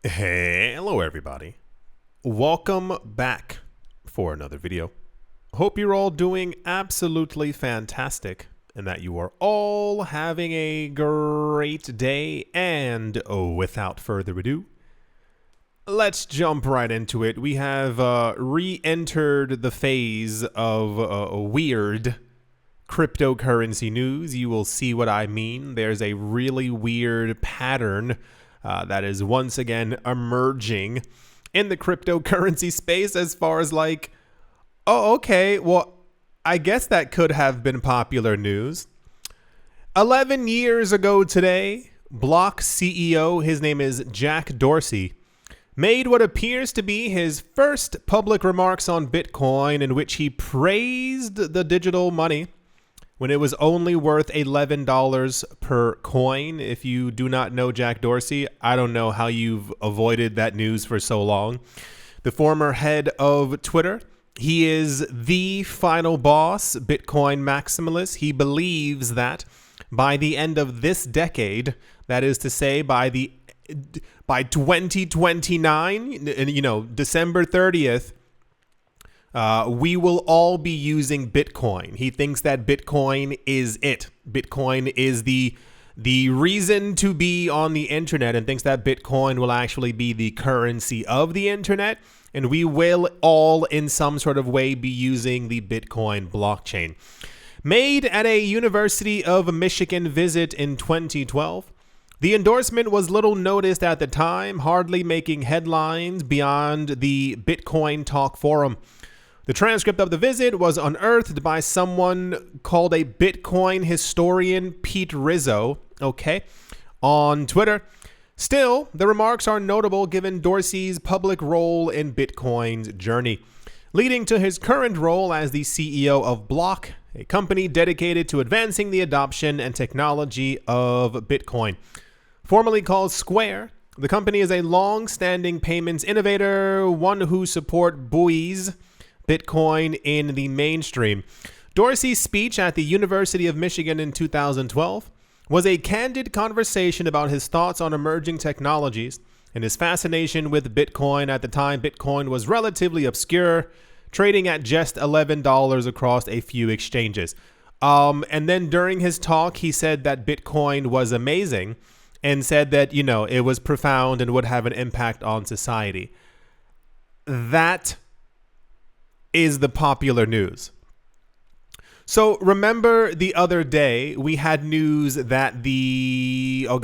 Hey, hello everybody. Welcome back for another video. Hope you're all doing absolutely fantastic and that you are all having a great day. And without further ado, let's jump right into it. We have re-entered the phase of weird cryptocurrency news. You will see what I mean. There's a really weird pattern that is once again emerging in the cryptocurrency space as far as like, oh, okay, well, I guess that could have been popular news. 11 years ago today, Block CEO, his name is Jack Dorsey, made what appears to be his first public remarks on Bitcoin, in which he praised the digital money when it was only worth $11 per coin. If you do not know Jack Dorsey, I don't know how you've avoided that news for so long. The former head of Twitter, he is the final boss, Bitcoin maximalist. He believes that by the end of this decade, that is to say by 2029, December 30th, we will all be using Bitcoin. He thinks that Bitcoin is it. Bitcoin is the reason to be on the internet, and thinks that Bitcoin will actually be the currency of the internet, and we will all in some sort of way be using the Bitcoin blockchain. Made at a University of Michigan visit in 2012, the endorsement was little noticed at the time, hardly making headlines beyond the Bitcoin Talk forum. The transcript of the visit was unearthed by someone called a Bitcoin historian, Pete Rizzo, on Twitter. Still, the remarks are notable given Dorsey's public role in Bitcoin's journey, leading to his current role as the CEO of Block, a company dedicated to advancing the adoption and technology of Bitcoin. Formerly called Square, the company is a long-standing payments innovator, one who support buoys Bitcoin in the mainstream. Dorsey's speech at the University of Michigan in 2012 was a candid conversation about his thoughts on emerging technologies and his fascination with Bitcoin. At the time, Bitcoin was relatively obscure, trading at just $11 across a few exchanges. And then during his talk, he said that Bitcoin was amazing and said that, it was profound and would have an impact on society. That is the popular news. So remember the other day we had news that the head of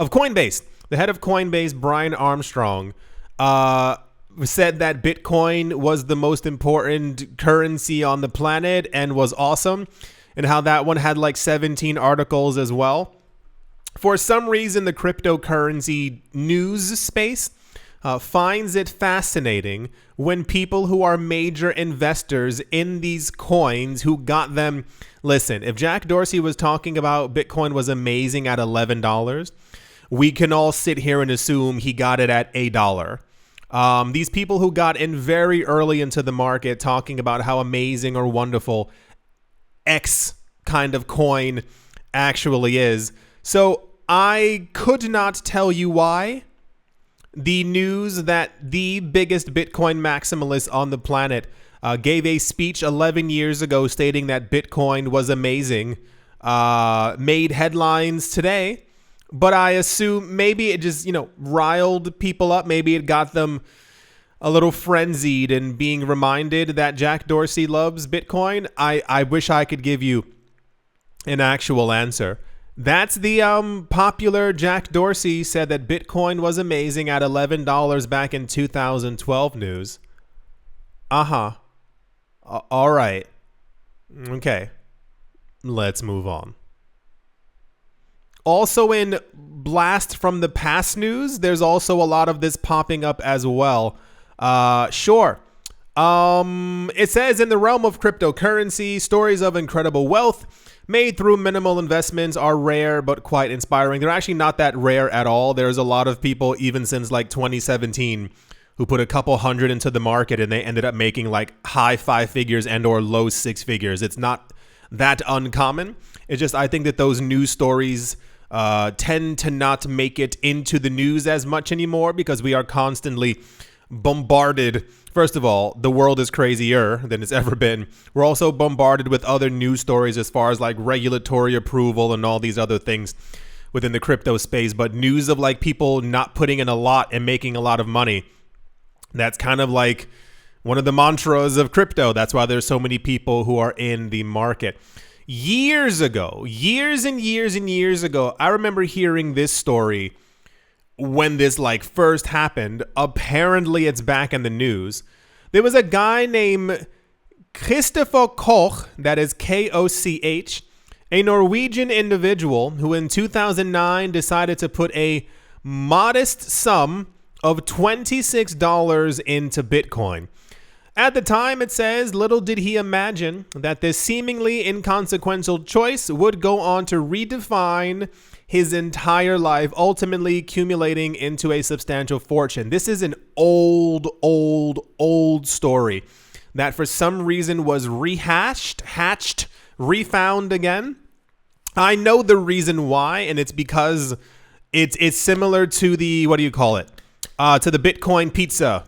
Coinbase, the head of Coinbase, Brian Armstrong, said that Bitcoin was the most important currency on the planet and was awesome, and how that one had like 17 articles as well. For some reason, the cryptocurrency news space finds it fascinating when people who are major investors in these coins who got them. Listen, if Jack Dorsey was talking about Bitcoin was amazing at $11, we can all sit here and assume he got it at $1. These people who got in very early into the market talking about how amazing or wonderful X kind of coin actually is. So I could not tell you why the news that the biggest Bitcoin maximalist on the planet gave a speech 11 years ago stating that Bitcoin was amazing made headlines today. But I assume maybe it just, riled people up. Maybe it got them a little frenzied and being reminded that Jack Dorsey loves Bitcoin. I wish I could give you an actual answer. That's the popular Jack Dorsey said that Bitcoin was amazing at $11 back in 2012 news. All right. Okay. Let's move on. Also in blast from the past news, there's also a lot of this popping up as well. Sure. It says in the realm of cryptocurrency, stories of incredible wealth made through minimal investments are rare but quite inspiring. They're actually not that rare at all. There's a lot of people, even since like 2017, who put a couple hundred into the market and they ended up making like high 5 figures and or low 6 figures. It's not that uncommon. It's just I think that those news stories tend to not make it into the news as much anymore because we are constantly bombarded. First of all, the world is crazier than it's ever been. We're also bombarded with other news stories as far as like regulatory approval and all these other things within the crypto space. But news of like people not putting in a lot and making a lot of money, that's kind of like one of the mantras of crypto. That's why there's so many people who are in the market. Years ago, years and years and years ago, I remember hearing this story when this like first happened. Apparently it's back in the news. There was a guy named Christopher Koch, that is Koch, a Norwegian individual who in 2009 decided to put a modest sum of $26 into Bitcoin. At the time, it says, little did he imagine that this seemingly inconsequential choice would go on to redefine his entire life, ultimately accumulating into a substantial fortune. This is an old story that for some reason was hatched, refound again. I know the reason why, and it's because it's similar to the, what do you call it? To the Bitcoin pizza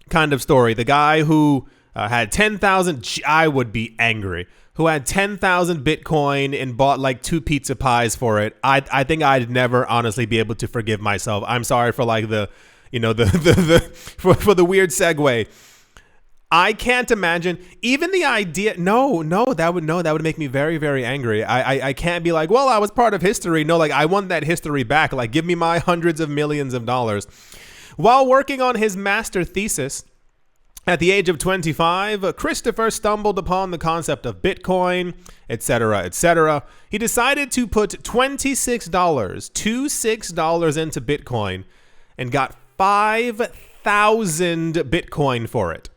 kind of story. The guy who had 10,000, I would be angry, who had 10,000 Bitcoin and bought like 2 pizza pies for it. I think I'd never honestly be able to forgive myself. I'm sorry for like the for the weird segue. I can't imagine even the idea. That would make me very, very angry. I can't be like, well, I was part of history. No, like I want that history back. Like give me my hundreds of millions of dollars. While working on his master thesis at the age of 25, Christopher stumbled upon the concept of Bitcoin, etc., etc. He decided to put $26 into Bitcoin and got 5,000 Bitcoin for it.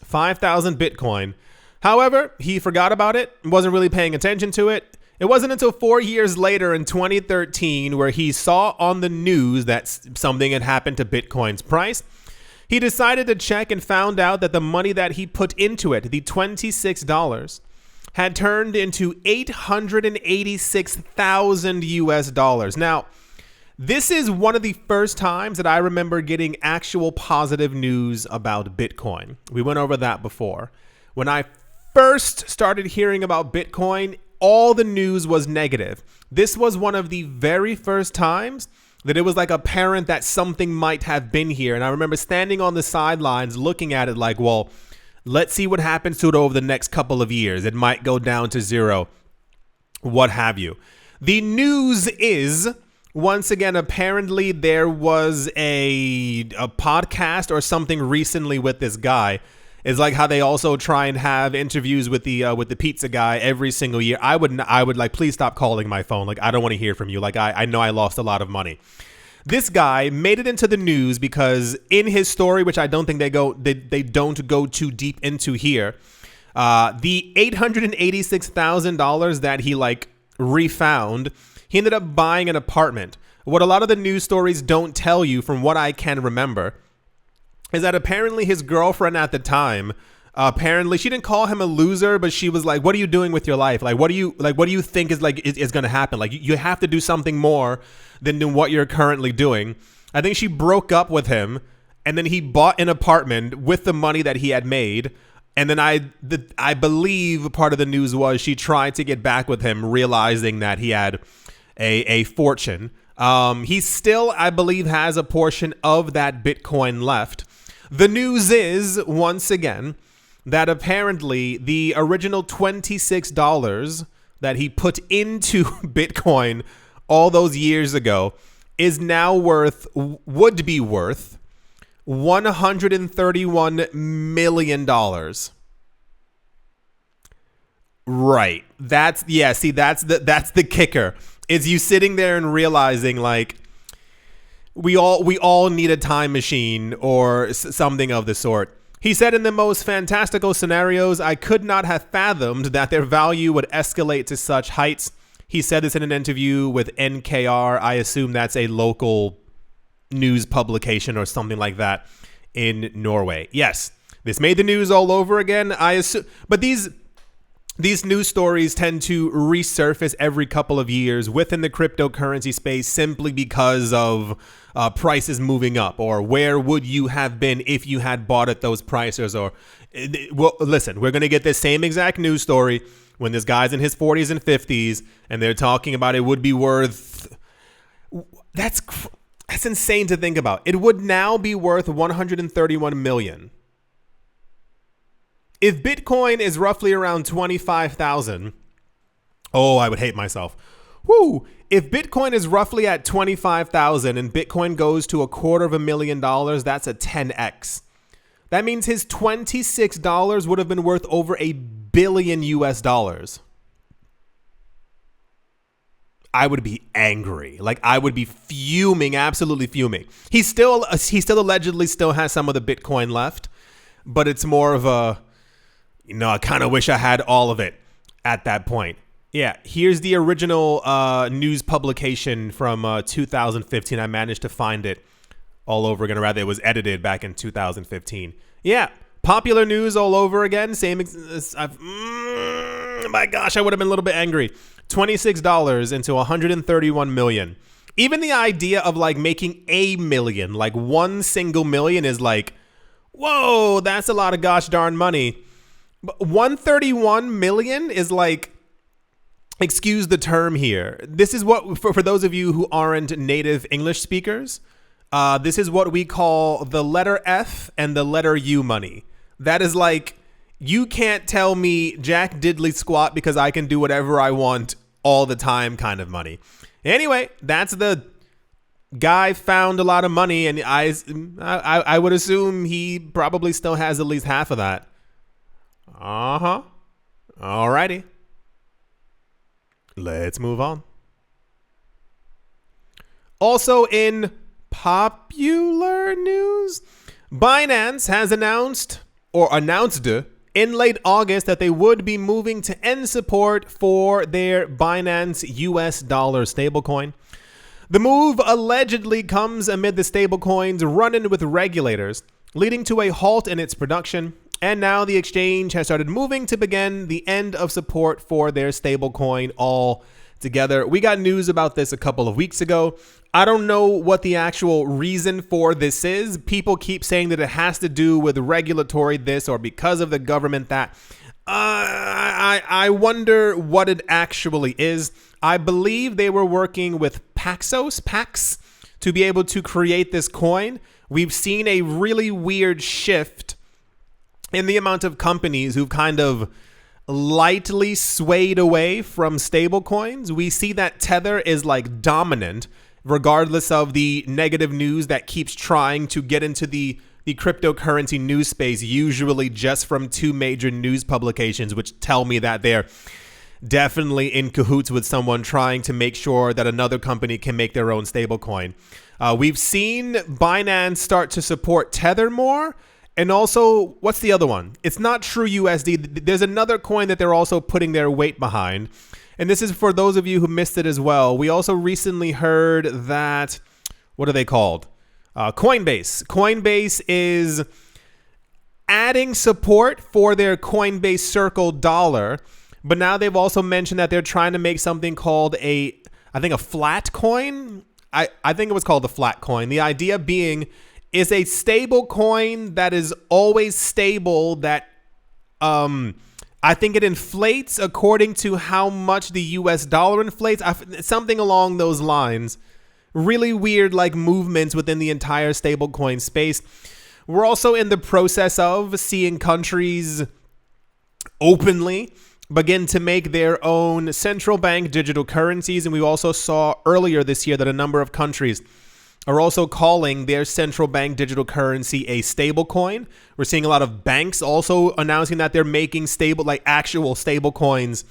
5,000 Bitcoin. However, he forgot about it, wasn't really paying attention to it. It wasn't until 4 years later in 2013 where he saw on the news that something had happened to Bitcoin's price. He decided to check and found out that the money that he put into it, the $26, had turned into 886,000 US dollars. Now, this is one of the first times that I remember getting actual positive news about Bitcoin. We went over that before. When I first started hearing about Bitcoin, all the news was negative. This was one of the very first times that it was like apparent that something might have been here. And I remember standing on the sidelines looking at it like, well, let's see what happens to it over the next couple of years. It might go down to zero, what have you. The news is, once again, apparently there was a podcast or something recently with this guy. It's like how they also try and have interviews with the pizza guy every single year. I would like, please stop calling my phone. Like, I don't want to hear from you. Like, I know I lost a lot of money. This guy made it into the news because in his story, which I don't think they don't go too deep into here, the $886,000 that he like refound, he ended up buying an apartment. What a lot of the news stories don't tell you, from what I can remember, is that apparently his girlfriend at the time, apparently she didn't call him a loser, but she was like, what are you doing with your life? Like, what do you think is going to happen? Like, you have to do something more than what you're currently doing. I think she broke up with him, and then he bought an apartment with the money that he had made. And then I believe part of the news was she tried to get back with him, realizing that he had a fortune. He still, I believe, has a portion of that Bitcoin left. The news is, once again, that apparently the original $26 that he put into Bitcoin all those years ago is now would be worth $131 million. Right. That's the kicker. Is you sitting there and realizing like we all need a time machine or something of the sort. He said, in the most fantastical scenarios, I could not have fathomed that their value would escalate to such heights. He said this in an interview with NKR. I assume that's a local news publication or something like that in Norway. Yes, this made the news all over again. I assume, but these these news stories tend to resurface every couple of years within the cryptocurrency space simply because of prices moving up, or where would you have been if you had bought at those prices, or well, listen, we're going to get this same exact news story when this guy's in his 40s and 50s and they're talking about it would be worth, that's insane to think about. It would now be worth 131 million. If Bitcoin is roughly around 25,000, oh, I would hate myself. Woo! If Bitcoin is roughly at 25,000 and Bitcoin goes to $250,000, that's a 10x. That means his $26 would have been worth over $1 billion US. I would be angry. Like, I would be fuming, absolutely fuming. He still allegedly still has some of the Bitcoin left, but it's more of a, I kind of wish I had all of it at that point. Yeah, here's the original news publication from 2015. I managed to find it all over again. Or rather, it was edited back in 2015. Yeah, popular news all over again. Same. My gosh, I would have been a little bit angry. $26 into 131 million. Even the idea of like making a million, like one single million, is like, whoa, that's a lot of gosh darn money. But 131 million is like, excuse the term here. This is what, for those of you who aren't native English speakers, this is what we call the letter F and the letter U money. That is like, you can't tell me Jack Diddley squat because I can do whatever I want all the time kind of money. Anyway, that's the guy found a lot of money, and I would assume he probably still has at least half of that. Uh-huh. Alrighty. Let's move on. Also in popular news, Binance has announced in late August that they would be moving to end support for their Binance US dollar stablecoin. The move allegedly comes amid the stablecoin's run-in with regulators, leading to a halt in its production. And now the exchange has started moving to begin the end of support for their stablecoin altogether. We got news about this a couple of weeks ago. I don't know what the actual reason for this is. People keep saying that it has to do with regulatory this or because of the government that. I wonder what it actually is. I believe they were working with Pax to be able to create this coin. We've seen a really weird shift in the amount of companies who've kind of lightly swayed away from stable coins. We see that Tether is like dominant, regardless of the negative news that keeps trying to get into the cryptocurrency news space, usually just from two major news publications, which tell me that they're definitely in cahoots with someone trying to make sure that another company can make their own stablecoin. We've seen Binance start to support Tether more. And also, what's the other one? It's not True USD. There's another coin that they're also putting their weight behind. And this is for those of you who missed it as well. We also recently heard that, what are they called? Coinbase. Coinbase is adding support for their Coinbase Circle dollar. But now they've also mentioned that they're trying to make something called a flat coin. I think it was called a flat coin. The idea being is a stable coin that is always stable, that I think it inflates according to how much the US dollar inflates. Something along those lines. Really weird like movements within the entire stablecoin space. We're also in the process of seeing countries openly begin to make their own central bank digital currencies. And we also saw earlier this year that a number of countries are also calling their central bank digital currency a stable coin. We're seeing a lot of banks also announcing that they're making stable, like actual stable coins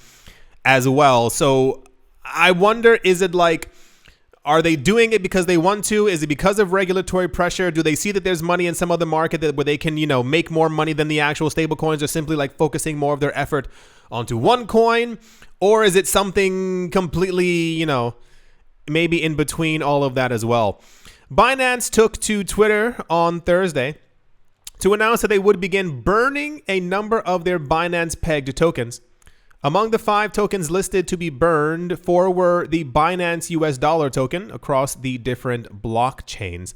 as well. So I wonder, is it like, are they doing it because they want to? Is it because of regulatory pressure? Do they see that there's money in some other market where they can, make more money than the actual stable coins, or simply like focusing more of their effort onto one coin? Or is it something completely, maybe in between all of that as well? Binance took to Twitter on Thursday to announce that they would begin burning a number of their Binance pegged tokens. Among the 5 tokens listed to be burned, 4 were the Binance US dollar token across the different blockchains.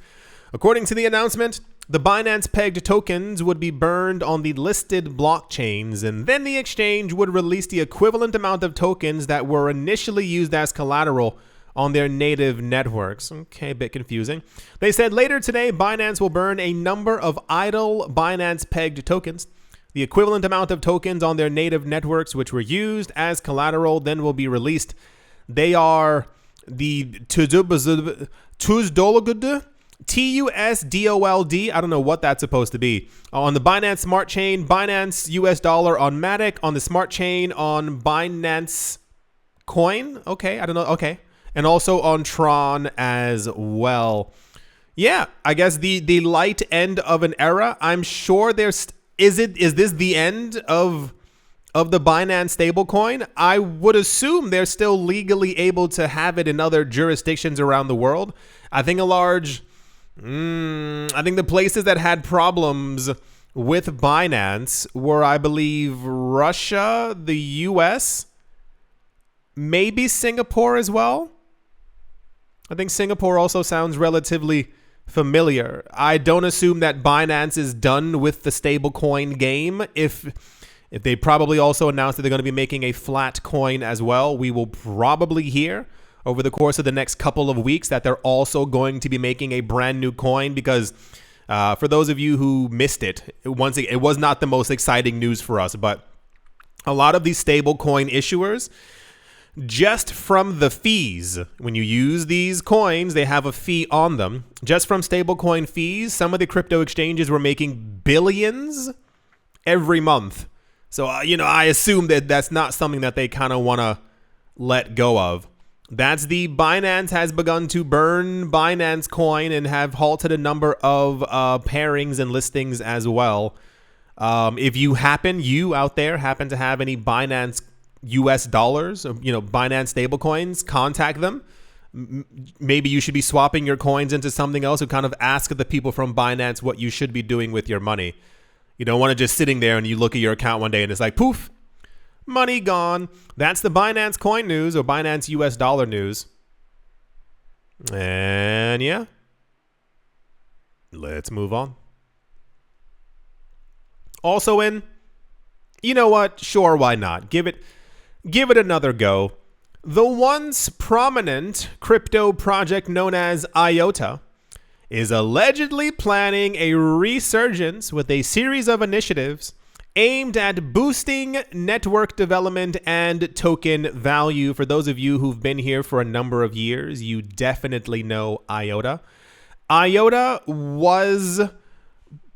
According to the announcement, the Binance pegged tokens would be burned on the listed blockchains, and then the exchange would release the equivalent amount of tokens that were initially used as collateral on their native networks. Okay, a bit confusing. They said later today, Binance will burn a number of idle Binance pegged tokens. The equivalent amount of tokens on their native networks which were used as collateral then will be released. They are the TUSDOLD, TUSDOLD, I don't know what that's supposed to be. On the Binance Smart Chain, Binance US Dollar on Matic, on the Smart Chain, on Binance Coin. Okay, I don't know. Okay. And also on Tron as well. Yeah, I guess the light end of an era. I'm sure there's... Is this the end of the Binance stablecoin? I would assume they're still legally able to have it in other jurisdictions around the world. I think the places that had problems with Binance were, I believe, Russia, the US, maybe Singapore as well. I think Singapore also sounds relatively familiar. I don't assume that Binance is done with the stablecoin game. If they probably also announced that they're going to be making a flat coin as well, we will probably hear over the course of the next couple of weeks that they're also going to be making a brand new coin, because for those of you who missed it, once again, it was not the most exciting news for us, but a lot of these stablecoin issuers, just from the fees, when you use these coins, they have a fee on them. Just from stablecoin fees, some of the crypto exchanges were making billions every month. So, I assume that that's not something that they kind of want to let go of. That's the Binance has begun to burn Binance coin and have halted a number of pairings and listings as well. If you out there happen to have any Binance US dollars, Binance stablecoins, contact them. Maybe you should be swapping your coins into something else, or kind of ask the people from Binance what you should be doing with your money. You don't want to just sitting there and you look at your account one day and it's like, poof, money gone. That's the Binance coin news, or Binance US dollar news. And yeah, let's move on. Also you know what? Sure, why not? Give it another go. The once prominent crypto project known as IOTA is allegedly planning a resurgence with a series of initiatives aimed at boosting network development and token value. For those of you who've been here for a number of years, you definitely know IOTA. IOTA was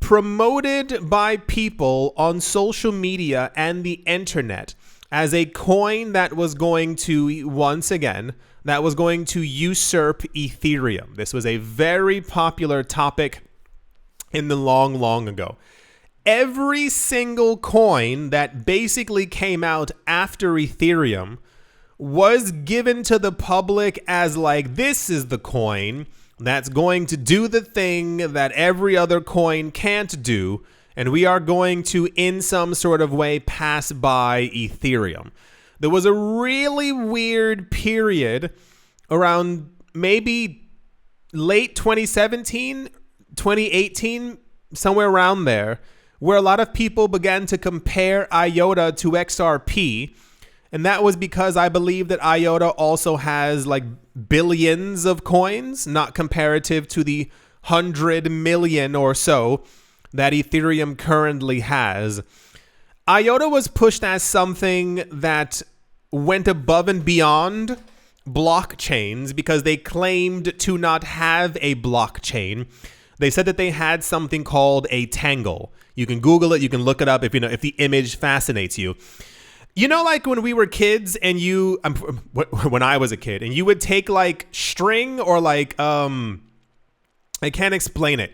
promoted by people on social media and the internet as a coin that was going to, usurp Ethereum. This was a very popular topic in the long ago. Every single coin that basically came out after Ethereum was given to the public as like, this is the coin that's going to do the thing that every other coin can't do, and we are going to, in some sort of way, pass by Ethereum. There was a really weird period around maybe late 2017, 2018, somewhere around there, where a lot of people began to compare IOTA to XRP. And that was because I believe that IOTA also has like billions of coins, not comparative to the 100 million or so that Ethereum currently has. IOTA was pushed as something that went above and beyond blockchains because they claimed to not have a blockchain. They said that they had something called a tangle. You can Google it, you can look it up if the image fascinates you. Like when we were kids and when I was a kid, and you would take like string or like, I can't explain it.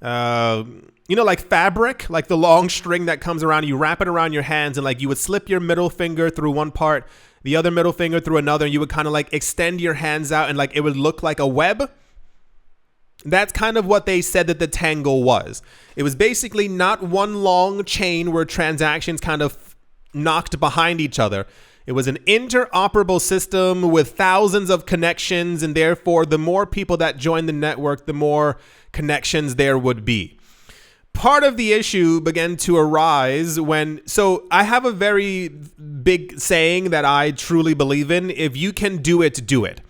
Like fabric, like the long string that comes around, you wrap it around your hands, and like you would slip your middle finger through one part, the other middle finger through another, and you would kind of like extend your hands out, and like it would look like a web. That's kind of what they said that the tangle was. It was basically not one long chain where transactions kind of knocked behind each other. It was an interoperable system with thousands of connections, and therefore the more people that joined the network, the more connections there would be. Part of the issue began to arise so I have a very big saying that I truly believe in: if you can do it, do it.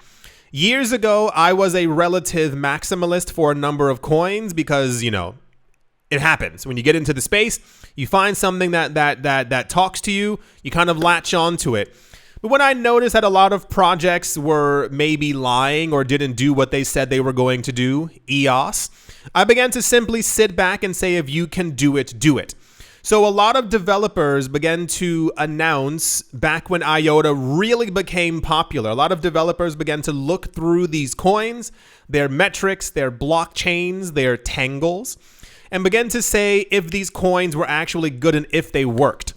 Years ago, I was a relative maximalist for a number of coins because, it happens. When you get into the space, you find something that talks to you, you kind of latch onto it. But when I noticed that a lot of projects were maybe lying or didn't do what they said they were going to do, EOS, I began to simply sit back and say, if you can do it, do it. So a lot of developers began to announce, back when IOTA really became popular, a lot of developers began to look through these coins, their metrics, their blockchains, their tangles, and began to say if these coins were actually good and if they worked.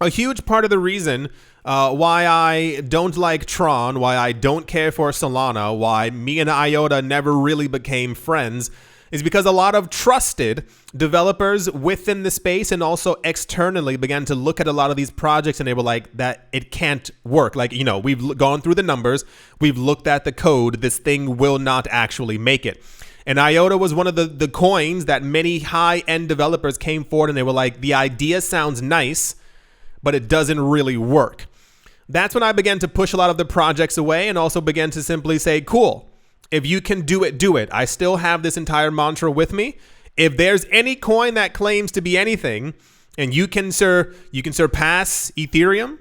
A huge part of the reason why I don't like Tron, why I don't care for Solana, why me and IOTA never really became friends, is because a lot of trusted developers within the space and also externally began to look at a lot of these projects, and they were like, that it can't work. Like, we've gone through the numbers, we've looked at the code, this thing will not actually make it. And IOTA was one of the coins that many high-end developers came forward and they were like, the idea sounds nice, but it doesn't really work. That's when I began to push a lot of the projects away and also began to simply say, cool, if you can do it, do it. I still have this entire mantra with me. If there's any coin that claims to be anything and you can surpass Ethereum,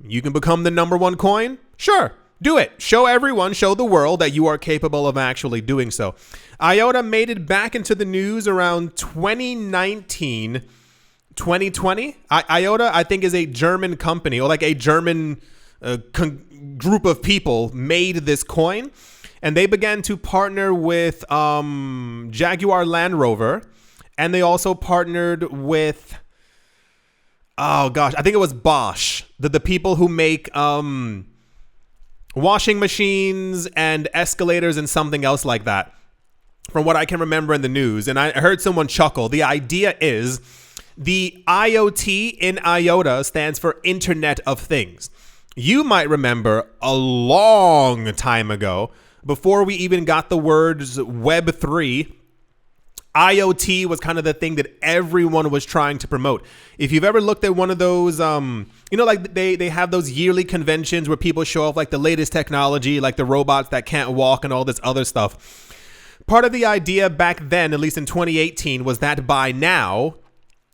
you can become the number one coin, sure. Do it. Show everyone, show the world that you are capable of actually doing so. IOTA made it back into the news around 2019, 2020. IOTA, I think, is a German company, or like a German group of people made this coin. And they began to partner with Jaguar Land Rover. And they also partnered with, I think it was Bosch, the people who make washing machines and escalators and something else like that, from what I can remember in the news. And I heard someone chuckle. The idea is the IoT in IOTA stands for Internet of Things. You might remember a long time ago, before we even got the words Web3, IoT was kind of the thing that everyone was trying to promote. If you've ever looked at one of those, like they have those yearly conventions where people show off like the latest technology, like the robots that can't walk and all this other stuff. Part of the idea back then, at least in 2018, was that by now,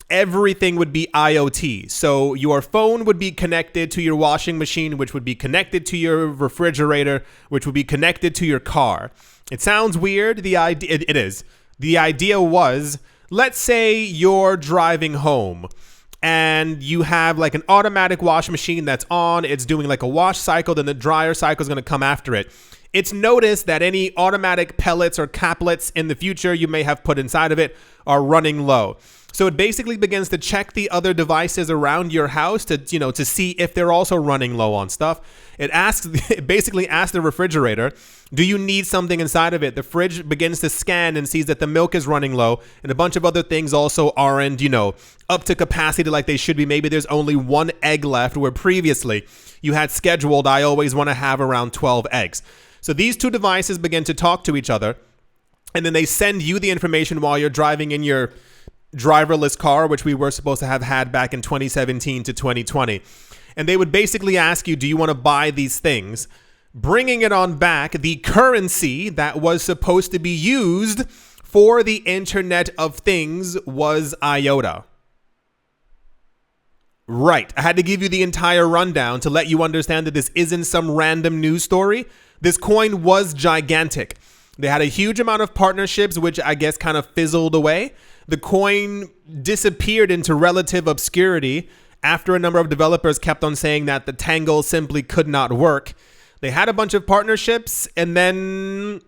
everything would be IoT. So your phone would be connected to your washing machine, which would be connected to your refrigerator, which would be connected to your car. It sounds weird. It is. The idea was, let's say you're driving home and you have like an automatic wash machine that's on, it's doing like a wash cycle, then the dryer cycle is going to come after it. It's noticed that any automatic pellets or caplets in the future you may have put inside of it are running low. So it basically begins to check the other devices around your house to see if they're also running low on stuff. It basically asks the refrigerator, do you need something inside of it? The fridge begins to scan and sees that the milk is running low, and a bunch of other things also aren't, up to capacity like they should be. Maybe there's only one egg left, where previously you had scheduled, I always want to have around 12 eggs. So these two devices begin to talk to each other, and then they send you the information while you're driving in your driverless car, which we were supposed to have had back in 2017 to 2020. And they would basically ask you, do you want to buy these things? Bringing it on back, the currency that was supposed to be used for the Internet of Things was IOTA. Right. I had to give you the entire rundown to let you understand that this isn't some random news story. This coin was gigantic. They had a huge amount of partnerships, which I guess kind of fizzled away. The coin disappeared into relative obscurity after a number of developers kept on saying that the tangle simply could not work. They had a bunch of partnerships and then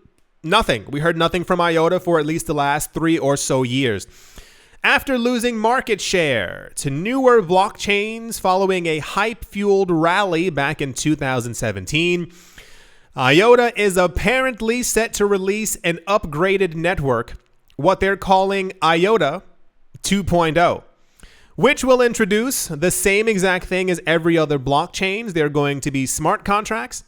nothing. We heard nothing from IOTA for at least the last 3 or so years. After losing market share to newer blockchains following a hype-fueled rally back in 2017, IOTA is apparently set to release an upgraded network, what they're calling IOTA 2.0. which will introduce the same exact thing as every other blockchains. They're going to be smart contracts,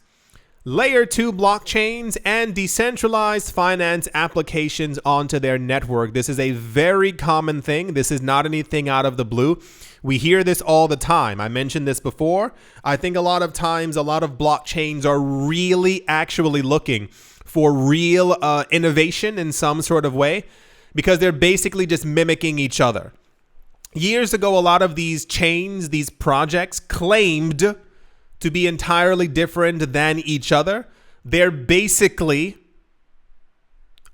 Layer 2 blockchains, and decentralized finance applications onto their network. This is a very common thing. This is not anything out of the blue. We hear this all the time. I mentioned this before. I think a lot of times, a lot of blockchains are really actually looking for real innovation in some sort of way, because they're basically just mimicking each other. Years ago, a lot of these chains, these projects claimed to be entirely different than each other. They're basically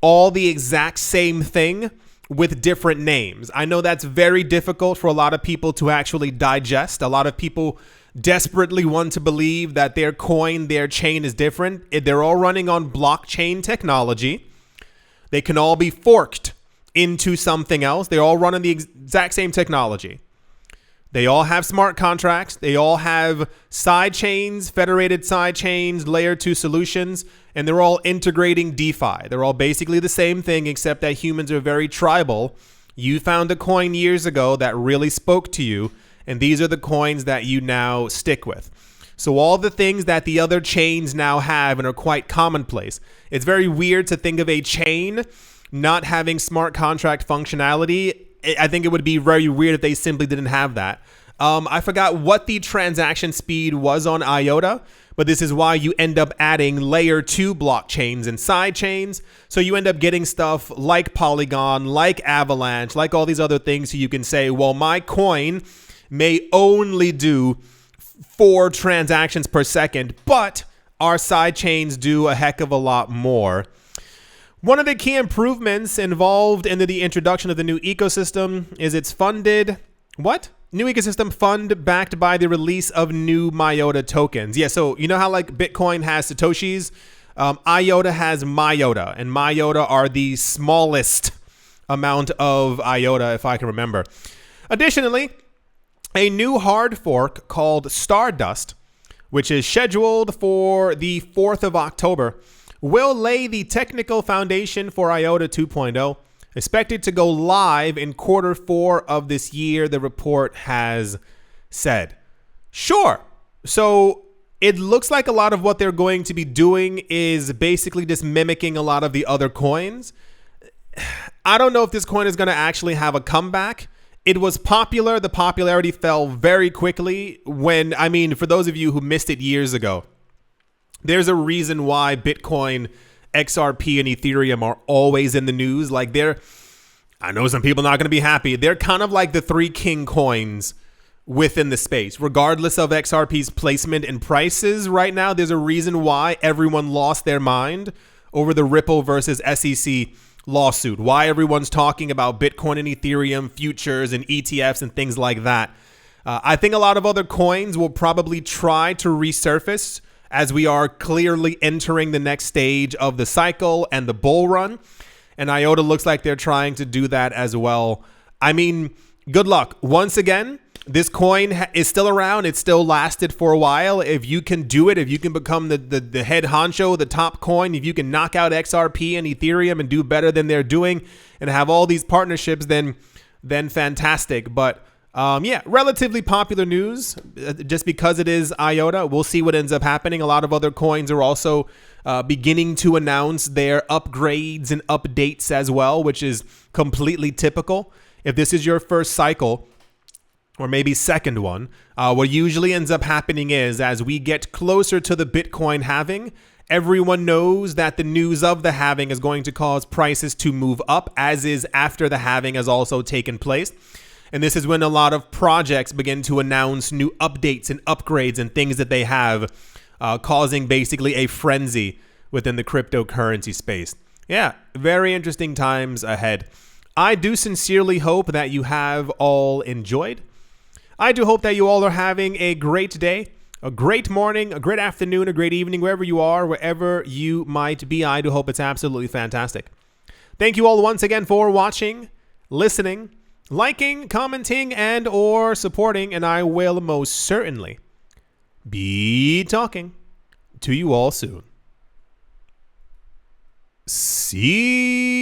all the exact same thing with different names. I know that's very difficult for a lot of people to actually digest. A lot of people desperately want to believe that their coin, their chain is different. They're all running on blockchain technology. They can all be forked into something else. They all run on the exact same technology. They all have smart contracts. They all have side chains, federated side chains, layer 2 solutions, and they're all integrating DeFi. They're all basically the same thing, except that humans are very tribal. You found a coin years ago that really spoke to you, and these are the coins that you now stick with. So all the things that the other chains now have and are quite commonplace. It's very weird to think of a chain not having smart contract functionality. I think it would be very weird if they simply didn't have that. I forgot what the transaction speed was on IOTA, but this is why you end up adding layer 2 blockchains and side chains. So you end up getting stuff like Polygon, like Avalanche, like all these other things. So you can say, well, my coin may only do 4 transactions per second, but our side chains do a heck of a lot more. One of the key improvements involved in the introduction of the new ecosystem is its funded, new ecosystem fund backed by the release of new IOTA tokens. Yeah, so you know how like Bitcoin has Satoshis? IOTA has MyOTA, and MyOTA are the smallest amount of IOTA, if I can remember. Additionally, a new hard fork called Stardust, which is scheduled for the 4th of October, will lay the technical foundation for IOTA 2.0, expected to go live in Q4 of this year, the report has said. Sure. So it looks like a lot of what they're going to be doing is basically just mimicking a lot of the other coins. I don't know if this coin is going to actually have a comeback. It was popular. The popularity fell very quickly for those of you who missed it years ago, there's a reason why Bitcoin, XRP, and Ethereum are always in the news. Like I know some people are not going to be happy. They're kind of like the 3 king coins within the space. Regardless of XRP's placement and prices right now, there's a reason why everyone lost their mind over the Ripple versus SEC lawsuit. Why everyone's talking about Bitcoin and Ethereum futures and ETFs and things like that. I think a lot of other coins will probably try to resurface as we are clearly entering the next stage of the cycle and the bull run. And IOTA looks like they're trying to do that as well. I mean, good luck. Once again, this coin is still around. It still lasted for a while. If you can do it, if you can become the head honcho, the top coin, if you can knock out XRP and Ethereum and do better than they're doing and have all these partnerships, then fantastic. But relatively popular news just because it is IOTA. We'll see what ends up happening. A lot of other coins are also beginning to announce their upgrades and updates as well, which is completely typical. If this is your first cycle, or maybe second one, what usually ends up happening is as we get closer to the Bitcoin halving, everyone knows that the news of the halving is going to cause prices to move up, as is after the halving has also taken place. And this is when a lot of projects begin to announce new updates and upgrades and things that they have, causing basically a frenzy within the cryptocurrency space. Yeah, very interesting times ahead. I do sincerely hope that you have all enjoyed. I do hope that you all are having a great day, a great morning, a great afternoon, a great evening, wherever you are, wherever you might be. I do hope it's absolutely fantastic. Thank you all once again for watching, listening, liking, commenting, and or supporting, and I will most certainly be talking to you all soon. See